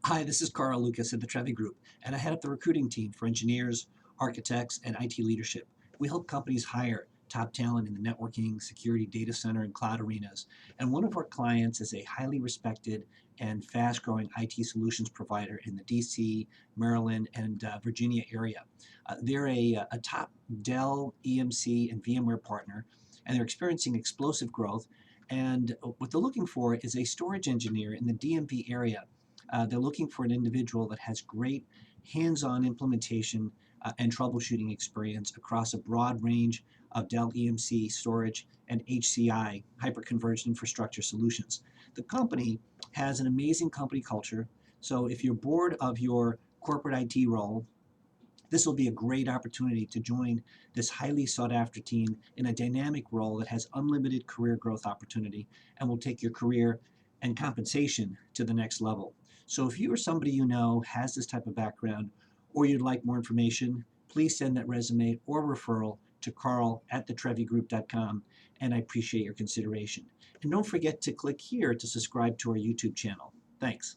Hi, this is Carl Lucas at the Trevi Group, and I head up the recruiting team for engineers, architects, and IT leadership. We help companies hire top talent in the networking, security, data center, and cloud arenas. And one of our clients is a highly respected and fast-growing IT solutions provider in the DC, Maryland, and Virginia area. They're a top Dell, EMC, and VMware partner, and they're experiencing explosive growth. And what they're looking for is a storage engineer in the DMV area. They're looking for an individual that has great hands-on implementation and troubleshooting experience across a broad range of Dell EMC storage and HCI, hyper-converged infrastructure solutions. The company has an amazing company culture. So if you're bored of your corporate IT role, this will be a great opportunity to join this highly sought after team in a dynamic role that has unlimited career growth opportunity and will take your career and compensation to the next level. So if you or somebody you know has this type of background or you'd like more information, please send that resume or referral to carl@thetrevigroup.com, and I appreciate your consideration. And don't forget to click here to subscribe to our YouTube channel. Thanks.